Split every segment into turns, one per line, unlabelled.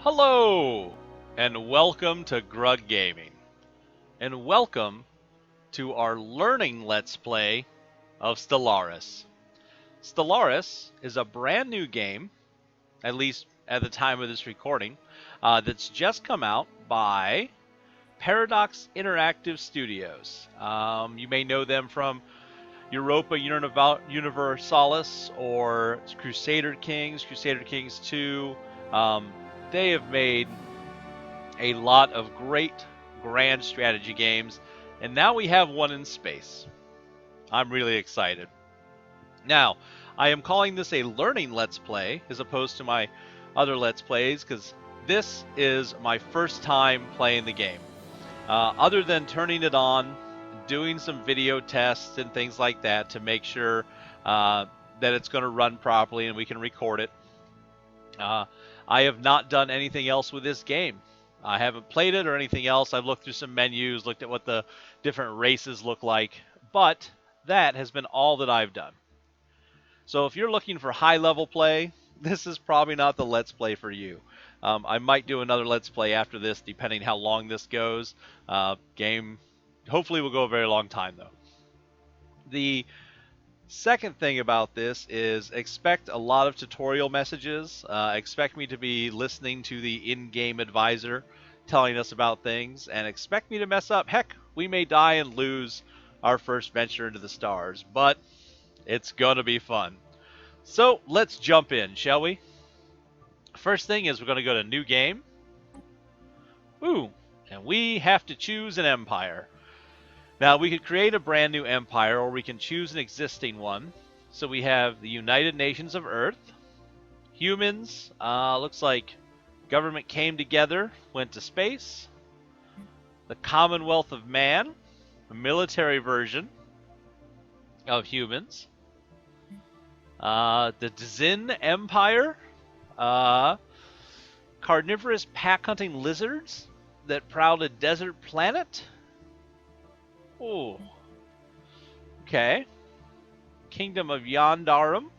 Hello, and welcome to Grug Gaming, and welcome to our learning Let's Play of Stellaris. Stellaris is a brand new game, at least at the time of this recording, that's just come out by Paradox Interactive Studios. You may know them from Europa Universalis or Crusader Kings 2. They have made a lot of great grand strategy games, and now we have one in space. I'm really excited. Now, I am calling this a learning Let's Play as opposed to my other Let's Plays because this is my first time playing the game. Other than turning it on, doing some video tests and things like that to make sure that it's going to run properly and we can record it. I have not done anything else with this game. I haven't played it or anything else. I've looked through some menus, looked at what the different races look like, but that has been all that I've done. So if you're looking for high-level play, this is probably not the Let's Play for you. I might do another Let's Play after this, depending how long this goes. Game hopefully will go a very long time, though. The second thing about this is expect a lot of tutorial messages. Expect me to be listening to the in-game advisor telling us about things, and expect me to mess up. Heck, we may die and lose our first venture into the stars, but it's gonna be fun. So let's jump in, shall we? First thing is we're gonna go to New Game. Ooh, and we have to choose an empire. Now, we could create a brand new empire, or we can choose an existing one. So we have the United Nations of Earth. Humans, looks like government came together, went to space. The Commonwealth of Man, a military version of humans. The Dzin Empire, carnivorous pack-hunting lizards that prowl a desert planet. Oh, okay. Kingdom of Yandarum.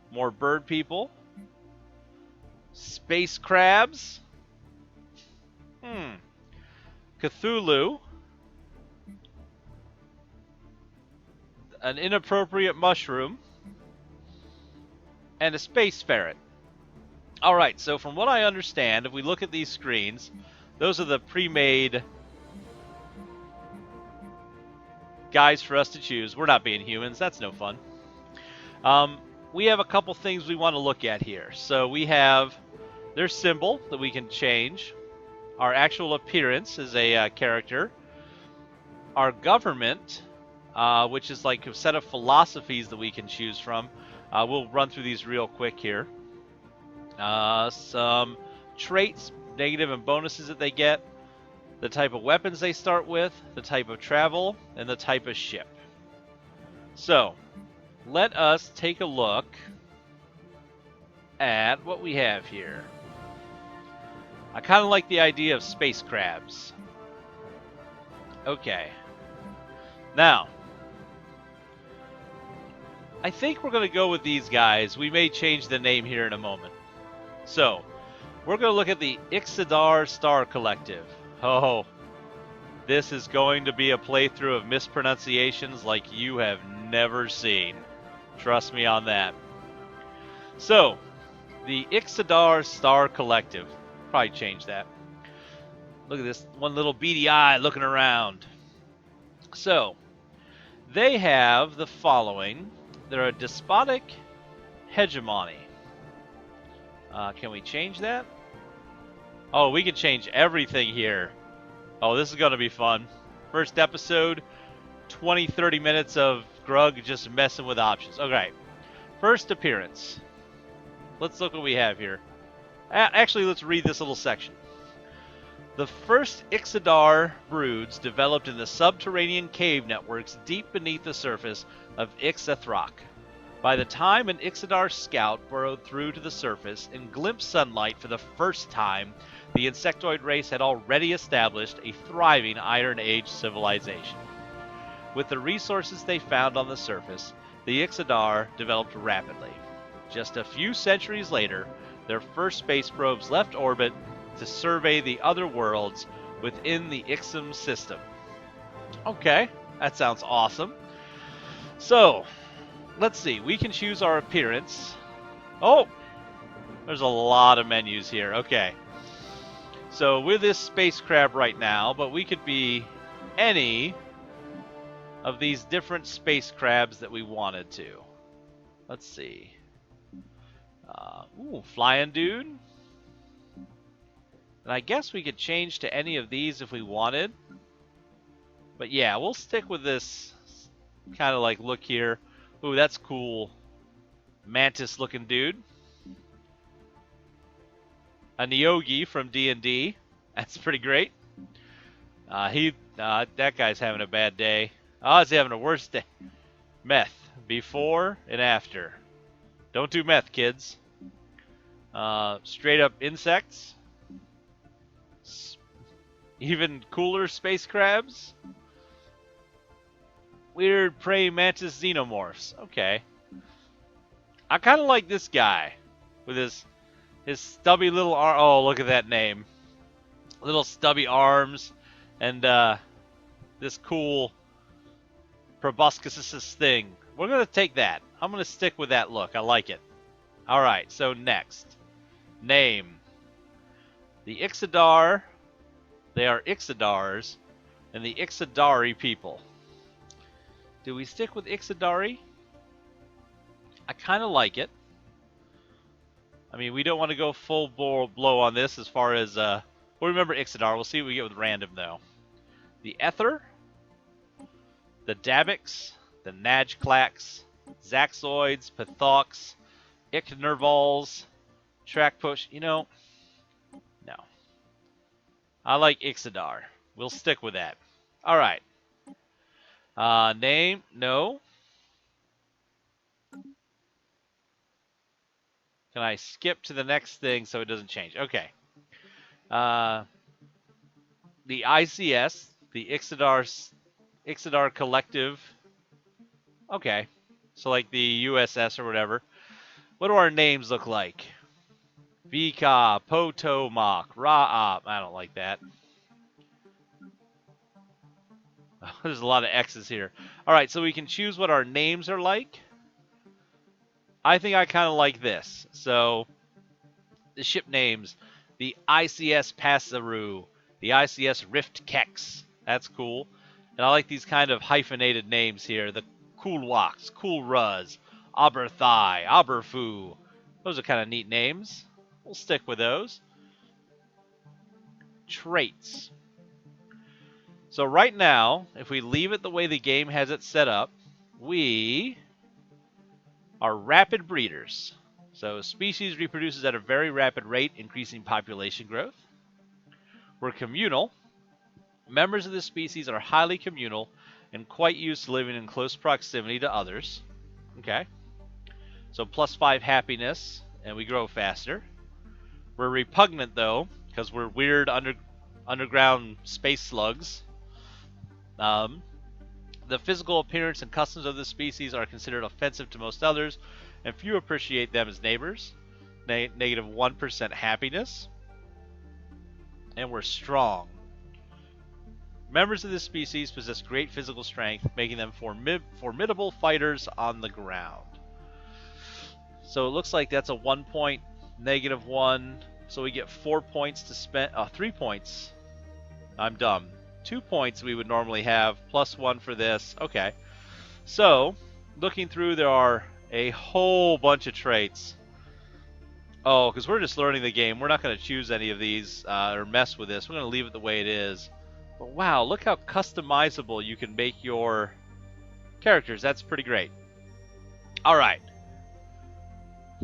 More bird people. Space crabs. Cthulhu. An inappropriate mushroom. And a space ferret. Alright, so from what I understand, if we look at these screens, those are the pre-made guys for us to choose. We're not being humans. That's no fun. We have a couple things we want to look at here. So we have their symbol that we can change. Our actual appearance as a character. Our government, which is like a set of philosophies that we can choose from. We'll run through these real quick here. Some traits, negative and bonuses that they get. The type of weapons they start with, the type of travel, and the type of ship. So, let us take a look at what we have here. I kind of like the idea of space crabs. Okay. Now, I think we're going to go with these guys. We may change the name here in a moment. So, we're going to look at the Exodar Star Collective. Oh, this is going to be a playthrough of mispronunciations like you have never seen. Trust me on that. So, the Exodar Star Collective. Probably change that. Look at this one little beady eye looking around. So, they have the following. They're a despotic hegemony. Can we change that? Oh, we can change everything here. Oh, this is going to be fun. First episode, 20-30 minutes of Grug just messing with options. Okay, first appearance. Let's look what we have here. Actually, let's read this little section. The first Exodar broods developed in the subterranean cave networks deep beneath the surface of Ixathrak. By the time an Exodar scout burrowed through to the surface and glimpsed sunlight for the first time, the insectoid race had already established a thriving Iron Age civilization. With the resources they found on the surface, the Exodar developed rapidly. Just a few centuries later, their first space probes left orbit to survey the other worlds within the Ixom system. Okay, that sounds awesome. So, let's see. We can choose our appearance. Oh, there's a lot of menus here. Okay. So, we're this space crab right now, but we could be any of these different space crabs that we wanted to. Let's see. Ooh, flying dude. And I guess we could change to any of these if we wanted. But yeah, we'll stick with this kind of like look here. Ooh, that's cool. Mantis looking dude. A Neogi from D&D. That's pretty great. That guy's having a bad day. Oh, he's having a worse day. Meth. Before and after. Don't do meth, kids. Straight up insects. Even cooler space crabs. Weird praying mantis xenomorphs. Okay. I kind of like this guy. With his stubby little arm. Oh, look at that name. Little stubby arms. And this cool proboscis thing. We're going to take that. I'm going to stick with that look. I like it. Alright, so next. Name. The Exodar. They are Exodars. And the Exodari people. Do we stick with Exodari? I kind of like it. I mean, we don't want to go full blow on this as far as... we'll remember Exodar. We'll see what we get with random, though. The Ether. The Dabix. The Najclax. Zaxoids. Pathox. Ichnervals. Track push. You know, no. I like Exodar. We'll stick with that. Alright. Name? No. Can I skip to the next thing so it doesn't change? Okay. The ICS, the Exodar Collective. Okay. So like the USS or whatever. What do our names look like? Vika, Potomac, Ra'op. I don't like that. There's a lot of X's here. Alright, so we can choose what our names are like. I think I kind of like this. So, the ship names. The ICS Passaru. The ICS Rift Kex. That's cool. And I like these kind of hyphenated names here. The Coolwax, Cool Ruz, Aberthai, Aberfu. Those are kind of neat names. We'll stick with those. Traits. So right now, if we leave it the way the game has it set up, we are rapid breeders. So species reproduces at a very rapid rate, increasing population growth. We're communal. Members of this species are highly communal and quite used to living in close proximity to others. Okay. So +5 happiness, and we grow faster. We're repugnant, though, because we're weird underground space slugs. The physical appearance and customs of this species are considered offensive to most others, and few appreciate them as neighbors. -1% happiness. And we're strong. Members of this species possess great physical strength, making them formidable fighters on the ground. So it looks like that's a 1 point, -1. So we get 4 points to spend. 3 points. I'm dumb. 2 points we would normally have, +1 for this. Okay. So, looking through, there are a whole bunch of traits. Oh, because we're just learning the game. We're not going to choose any of these or mess with this. We're going to leave it the way it is. But wow, look how customizable you can make your characters. That's pretty great. Alright.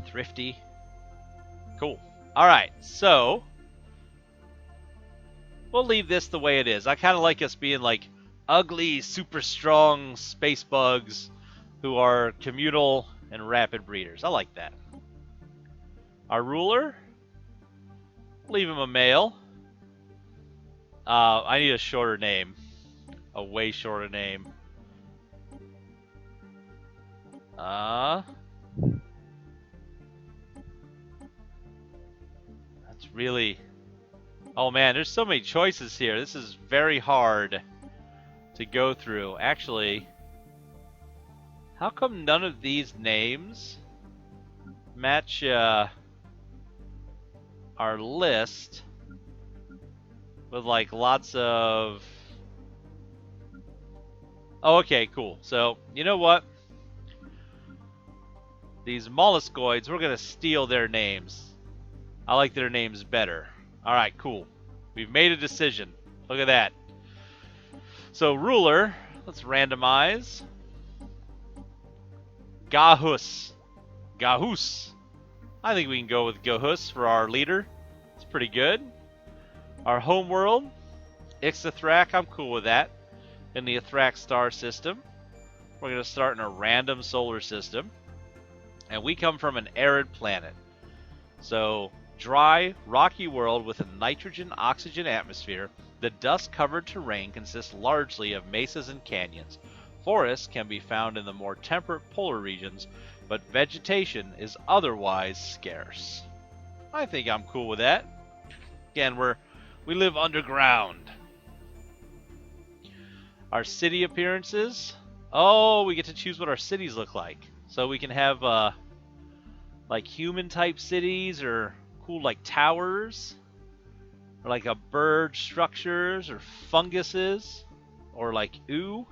Thrifty. Cool. Alright, so we'll leave this the way it is. I kind of like us being like ugly, super strong space bugs who are communal and rapid breeders. I like that. Our ruler, leave him a male. I need a shorter name. A way shorter name. really... Oh man, there's so many choices here. This is very hard to go through. Actually, how come none of these names match our list with like lots of... Oh, okay, cool. So, you know what? These molluscoids, we're going to steal their names. I like their names better. Alright, cool. We've made a decision. Look at that. So, ruler, let's randomize. Gahus. Gahus. I think we can go with Gahus for our leader. It's pretty good. Our homeworld, Ixathrak, I'm cool with that. In the Athrak star system. We're going to start in a random solar system. And we come from an arid planet. So, dry, rocky world with a nitrogen-oxygen atmosphere. The dust-covered terrain consists largely of mesas and canyons. Forests can be found in the more temperate polar regions, but vegetation is otherwise scarce. I think I'm cool with that. Again, we live underground. Our city appearances. Oh, we get to choose what our cities look like. So we can have like human-type cities, or cool like towers, or like a bird structures, or funguses, or like ooh.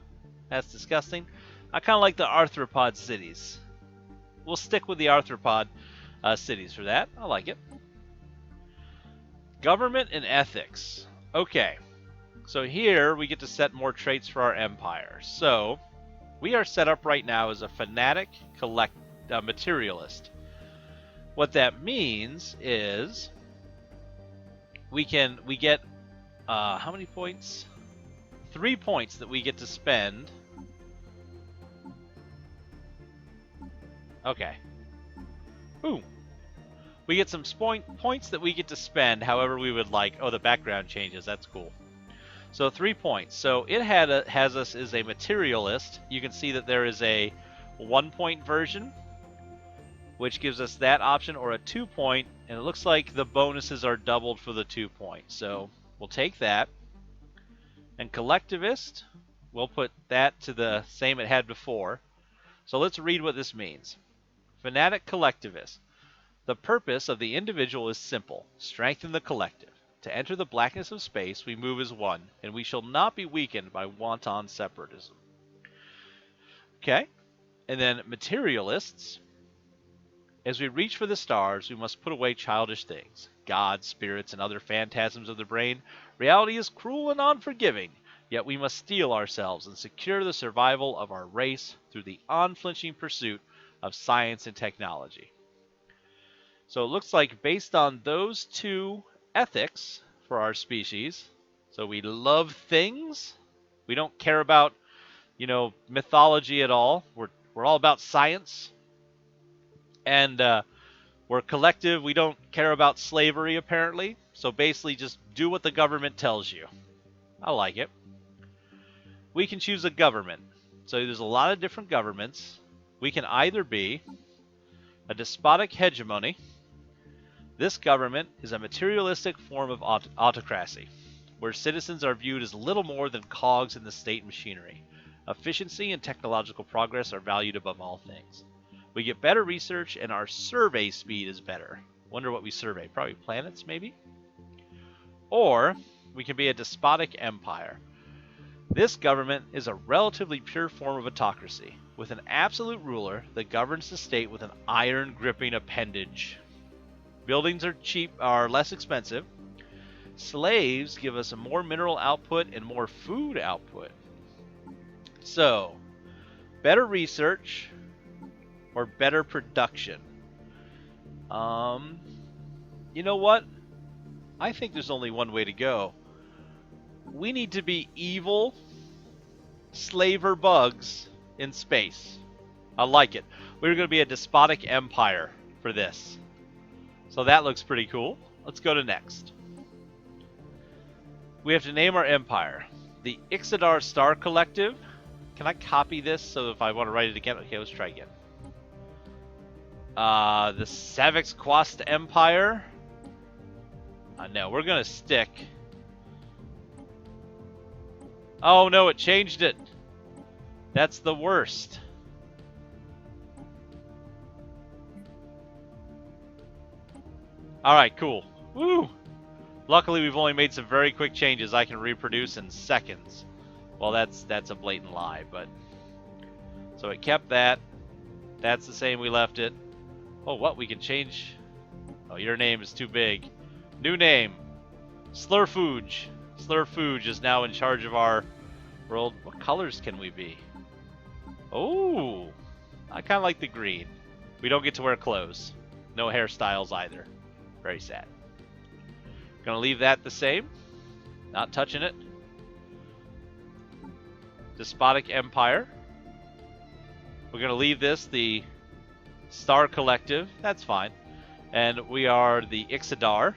That's disgusting. I kind of like the arthropod cities. We'll stick with the arthropod cities for that. I like it. Government and ethics. Okay. So here we get to set more traits for our empire. So we are set up right now as a Fanatic Materialist. What that means is we get how many points? 3 points that we get to spend. Okay. Ooh. We get some Spoink Points that we get to spend however we would like. Oh, the background changes. That's cool. So 3 points. So it has us as a materialist. You can see that there is a 1 point version, which gives us that option, or a 2 point, and it looks like the bonuses are doubled for the 2 points. So we'll take that. And collectivist, we'll put that to the same it had before. So let's read what this means. Fanatic Collectivist. The purpose of the individual is simple: strengthen the collective. To enter the blackness of space, we move as one, and we shall not be weakened by wanton separatism. Okay, and then materialists. As we reach for the stars, we must put away childish things. Gods, spirits, and other phantasms of the brain. Reality is cruel and unforgiving, yet we must steel ourselves and secure the survival of our race through the unflinching pursuit of science and technology. So it looks like based on those two ethics for our species, so we love things, we don't care about, mythology at all, we're all about science, and we're collective, we don't care about slavery apparently, so basically just do what the government tells you. I like it. We can choose a government, so there's a lot of different governments. We can either be a despotic hegemony. This government is a materialistic form of autocracy, where citizens are viewed as little more than cogs in the state machinery. Efficiency and technological progress are valued above all things. We get better research, and our survey speed is better. Wonder what we survey. Probably planets, maybe? Or we can be a despotic empire. This government is a relatively pure form of autocracy, with an absolute ruler that governs the state with an iron-gripping appendage. Buildings are less expensive. Slaves give us a more mineral output and more food output. So, better research or better production. You know what? I think there's only one way to go. We need to be evil slaver bugs in space. I like it. We're going to be a despotic empire for this. So that looks pretty cool. Let's go to next. We have to name our empire. The Exodar Star Collective. Can I copy this so if I want to write it again? Okay, let's try again. The Savix Quast Empire. No, we're gonna stick. Oh no, it changed it. That's the worst. Alright, cool. Woo! Luckily, we've only made some very quick changes I can reproduce in seconds. Well, that's a blatant lie, but... So it kept that. That's the same we left it. Oh, what? We can change... Oh, your name is too big. New name. Slurfooge. Slurfooge is now in charge of our world. What colors can we be? Oh! I kind of like the green. We don't get to wear clothes. No hairstyles either. Very sad. Gonna leave that the same. Not touching it. Despotic Empire. We're gonna leave this the Star Collective. That's fine. And we are the Exodar.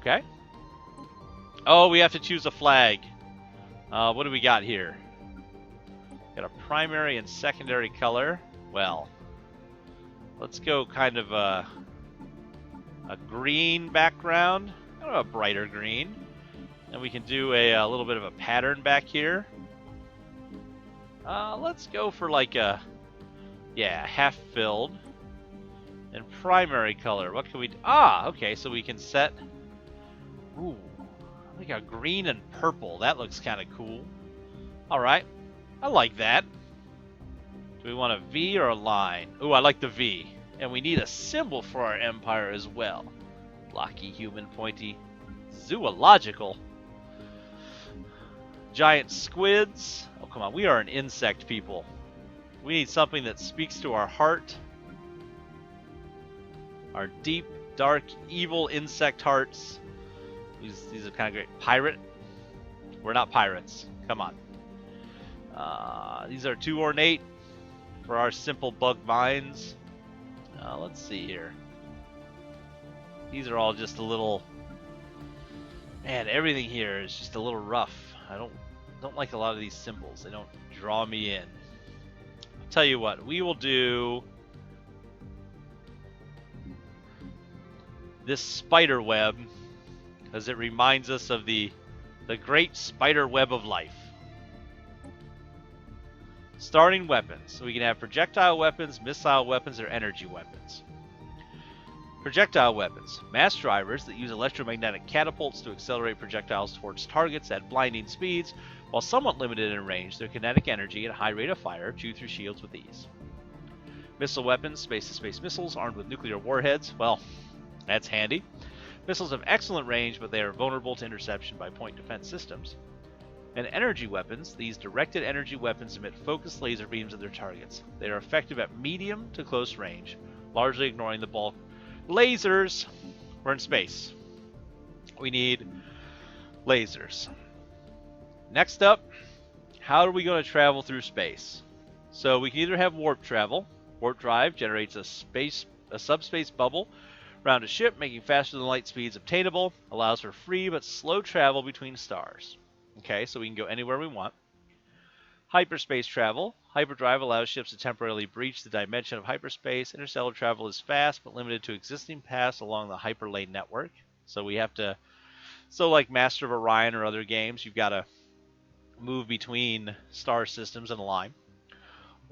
Okay. Oh, we have to choose a flag. What do we got here? Got a primary and secondary color. Well, let's go kind of a green background. A brighter green. And we can do a little bit of a pattern back here. Let's go for like a, yeah, half filled. And primary color. What can we do? Ah, okay, so we can set, ooh, like a green and purple. That looks kind of cool. Alright, I like that. Do we want a V or a line? Ooh, I like the V. And we need a symbol for our empire as well. Blocky, human, pointy, zoological. Giant squids. Oh, come on, we are an insect people. We need something that speaks to our heart. Our deep, dark, evil insect hearts. These are kind of great. Pirate? We're not pirates. Come on. These are too ornate for our simple bug minds. Let's see here. These are all just a little... Man, everything here is just a little rough. I don't like a lot of these symbols. They don't draw me in. I'll tell you what, we will do this spider web because it reminds us of the great spider web of life. Starting weapons. So we can have projectile weapons, missile weapons, or energy weapons. Projectile weapons. Mass drivers that use electromagnetic catapults to accelerate projectiles towards targets at blinding speeds. While somewhat limited in range, their kinetic energy and high rate of fire chew through shields with ease. Missile weapons. Space-to-space missiles armed with nuclear warheads. Well, that's handy. Missiles have excellent range, but they are vulnerable to interception by point defense systems. And energy weapons. These directed energy weapons emit focused laser beams at their targets. They are effective at medium to close range, largely ignoring the bulk. Lasers. We're in space. We need lasers. Next up, how are we going to travel through space? So we can either have warp travel. Warp drive generates a subspace bubble around a ship, making faster than light speeds obtainable. Allows for free but slow travel between stars. Okay, so we can go anywhere we want. Hyperspace travel. Hyperdrive allows ships to temporarily breach the dimension of hyperspace. Interstellar travel is fast, but limited to existing paths along the hyperlane network. So we have to... So like Master of Orion or other games, you've got to move between star systems in a line.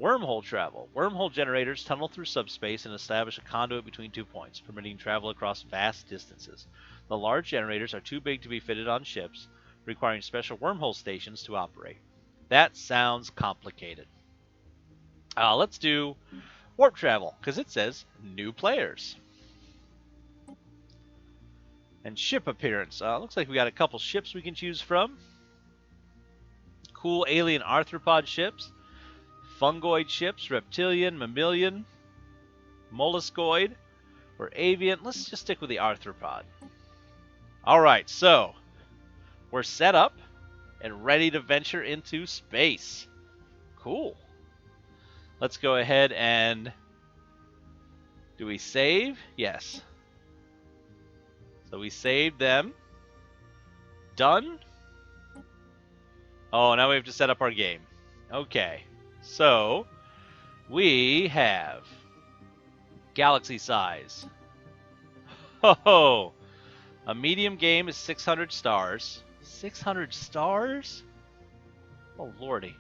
Wormhole travel. Wormhole generators tunnel through subspace and establish a conduit between 2 points, permitting travel across vast distances. The large generators are too big to be fitted on ships, requiring special wormhole stations to operate. That sounds complicated. Let's do warp travel, because it says new players. And ship appearance. Looks like we got a couple ships we can choose from. Cool alien arthropod ships. Fungoid ships, reptilian, mammalian, molluscoid, or avian. Let's just stick with the arthropod. Alright, so we're set up and ready to venture into space. Cool. Let's go ahead and... Do we save? Yes. So we saved them. Done. Oh, now we have to set up our game. Okay. So, we have galaxy size. Oh, A medium game is 600 stars. 600 stars? Oh, lordy.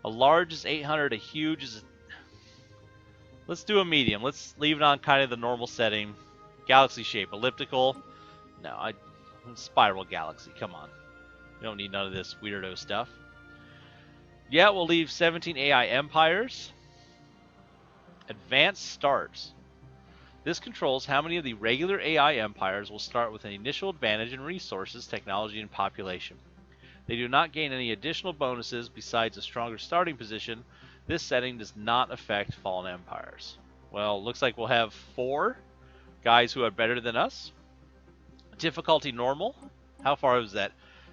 A large is 800, a huge is... Let's do a medium. Let's leave it on kind of the normal setting. Galaxy shape, elliptical. No, spiral galaxy, come on. We don't need none of this weirdo stuff. Yeah, we'll leave 17 AI empires. Advanced stars. This controls how many of the regular AI empires will start with an initial advantage in resources, technology, and population. They do not gain any additional bonuses besides a stronger starting position. This setting does not affect fallen empires. Well, looks like we'll have 4 guys who are better than us. Difficulty normal. How far was that?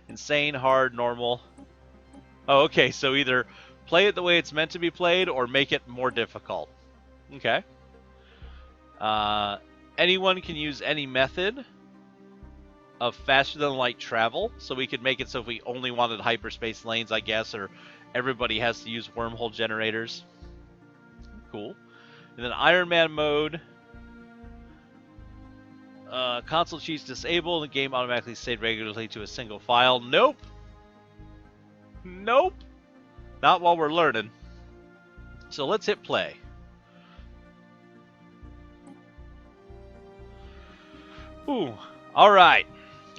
Insane, hard, normal. Oh, okay, so either play it the way it's meant to be played or make it more difficult. Okay. Anyone can use any method of faster than light travel, so we could make it so if we only wanted hyperspace lanes, I guess, or everybody has to use wormhole generators. Cool. And then Iron Man mode. Console cheats disabled. The game automatically saved regularly to a single file. Nope. Nope. Not while we're learning. So let's hit play. Ooh. Alright.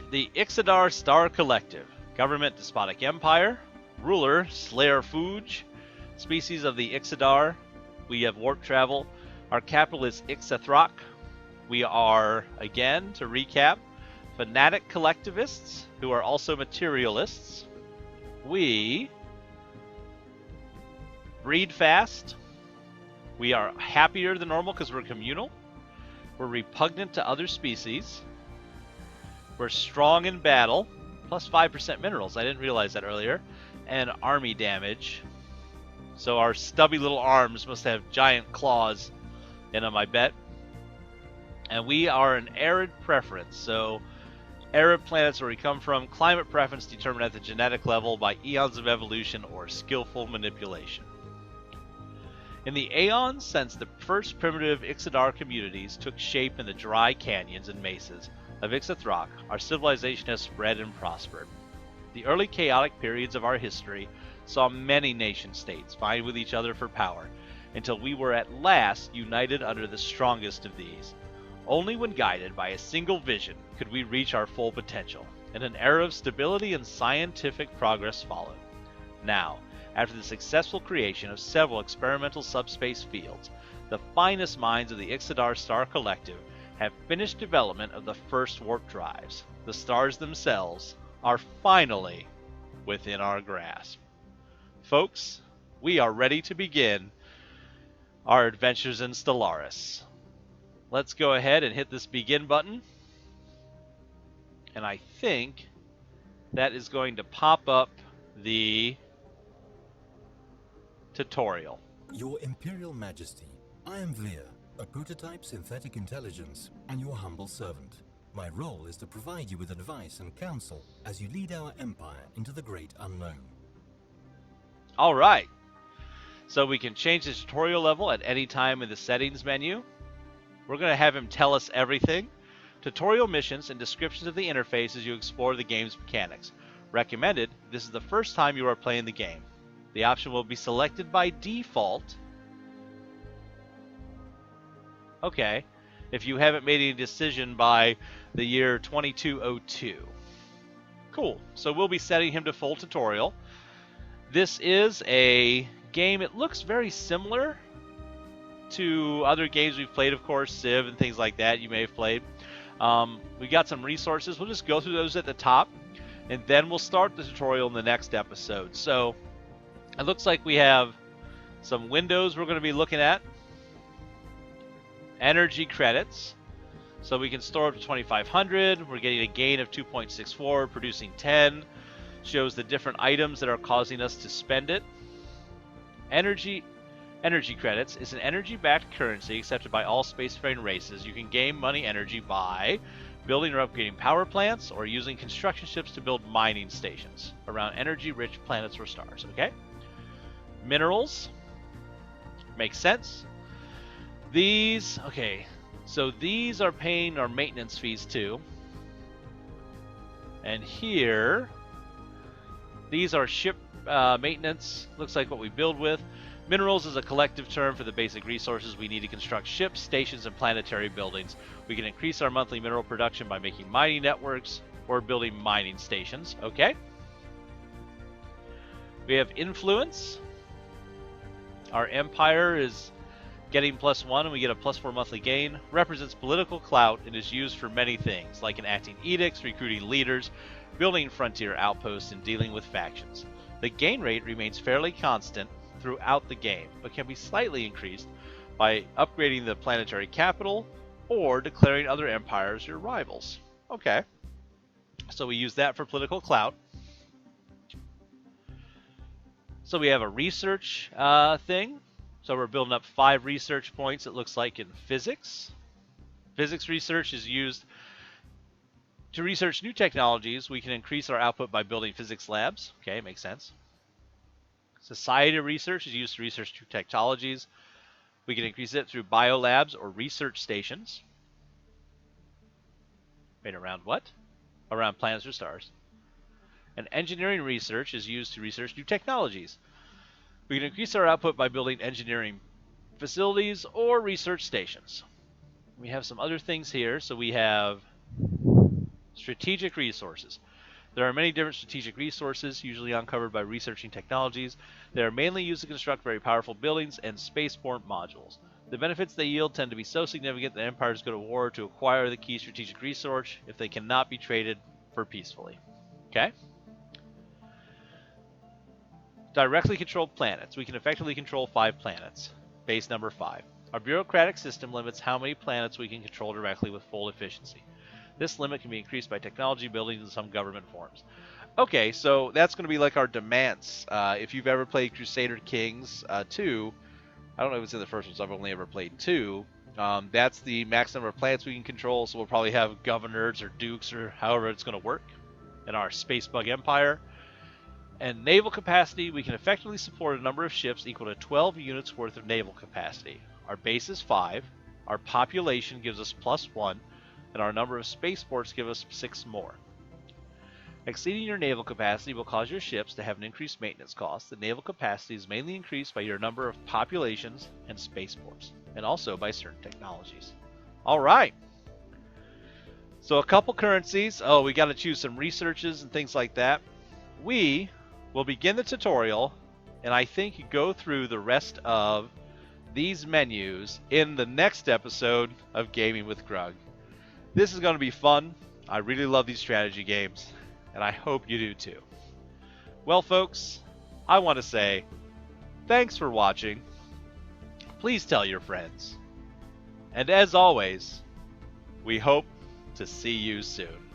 The Exodar Star Collective. Government Despotic Empire. Ruler Slayer Fuge. Species of the Exodar. We have warp travel. Our capital is Ixathrak. We are, again, to recap, Fanatic Collectivists, who are also materialists. We breed fast. We are happier than normal because we're communal. We're repugnant to other species. We're strong in battle, plus 5% minerals. I didn't realize that earlier. And army damage. So our stubby little arms must have giant claws in them, I bet. And we are an arid preference, so arid planets where we come from, climate preference determined at the genetic level by eons of evolution or skillful manipulation. In the aeons since the first primitive Exodar communities took shape in the dry canyons and mesas of Ixathrak, our civilization has spread and prospered. The early chaotic periods of our history saw many nation-states vying with each other for power, until we were at last united under the strongest of these. Only when guided by a single vision could we reach our full potential, and an era of stability and scientific progress followed. Now, after the successful creation of several experimental subspace fields, the finest minds of the Exodar Star Collective have finished development of the first warp drives. The stars themselves are finally within our grasp. Folks, we are ready to begin our adventures in Stellaris. Let's go ahead and hit this begin button. And I think that is going to pop up the tutorial.
Your Imperial Majesty, I am Veer, a prototype synthetic intelligence, and your humble servant. My role is to provide you with advice and counsel as you lead our empire into the great unknown.
Alright. So we can change the tutorial level at any time in the settings menu. We're going to have him tell us everything. Tutorial missions and descriptions of the interface as you explore the game's mechanics. Recommended, this is the first time you are playing the game. The option will be selected by default. Okay. If you haven't made any decision by the year 2202. Cool. So we'll be setting him to full tutorial. This is a game, it looks very similar to other games we've played, of course, Civ and things like that you may have played. We got some resources. We'll just go through those at the top, and then we'll start the tutorial in the next episode. So it looks like we have some windows we're going to be looking at. Energy credits. So we can store up to 2,500. We're getting a gain of 2.64, producing 10. Shows the different items that are causing us to spend it. Energy credits is an energy-backed currency accepted by all spacefaring races. You can gain money energy by building or upgrading power plants or using construction ships to build mining stations around energy-rich planets or stars, okay? Minerals. Makes sense. These, okay, so these are paying our maintenance fees too. And here, these are ship maintenance. Looks like what we build with. Minerals is a collective term for the basic resources we need to construct ships, stations, and planetary buildings. We can increase our monthly mineral production by making mining networks or building mining stations. Okay. We have influence. Our empire is getting +1 and we get a +4 monthly gain. Represents political clout and is used for many things, like enacting edicts, recruiting leaders, building frontier outposts, and dealing with factions. The gain rate remains fairly constant throughout the game, but can be slightly increased by upgrading the planetary capital or declaring other empires your rivals. Okay. So we use that for political clout. So we have a research thing. So we're building up 5 research points, it looks like, in physics. Physics research is used to research new technologies. We can increase our output by building physics labs. Okay, makes sense. Society research is used to research new technologies. We can increase it through biolabs or research stations. Made around what? Around planets or stars. And engineering research is used to research new technologies. We can increase our output by building engineering facilities or research stations. We have some other things here. So we have strategic resources. There are many different strategic resources, usually uncovered by researching technologies. They are mainly used to construct very powerful buildings and spaceport modules. The benefits they yield tend to be so significant that empires go to war to acquire the key strategic resource if they cannot be traded for peacefully. Okay? Directly controlled planets. We can effectively control 5 planets. Base number 5. Our bureaucratic system limits how many planets we can control directly with full efficiency. This limit can be increased by technology buildings in some government forms. Okay, so that's going to be like our demands. If you've ever played Crusader Kings 2, I don't know if it's in the first one, so I've only ever played 2. That's the max number of planets we can control, so we'll probably have governors or dukes or however it's going to work in our space bug empire. And naval capacity, we can effectively support a number of ships equal to 12 units worth of naval capacity. Our base is 5, our population gives us +1, and our number of spaceports give us 6 more. Exceeding your naval capacity will cause your ships to have an increased maintenance cost. The naval capacity is mainly increased by your number of populations and spaceports, and also by certain technologies. Alright! So a couple currencies. Oh, we got to choose some researches and things like that. We will begin the tutorial, and I think go through the rest of these menus in the next episode of Gaming with Grug. This is going to be fun. I really love these strategy games, and I hope you do too. Well, folks, I want to say thanks for watching. Please tell your friends. And as always, we hope to see you soon.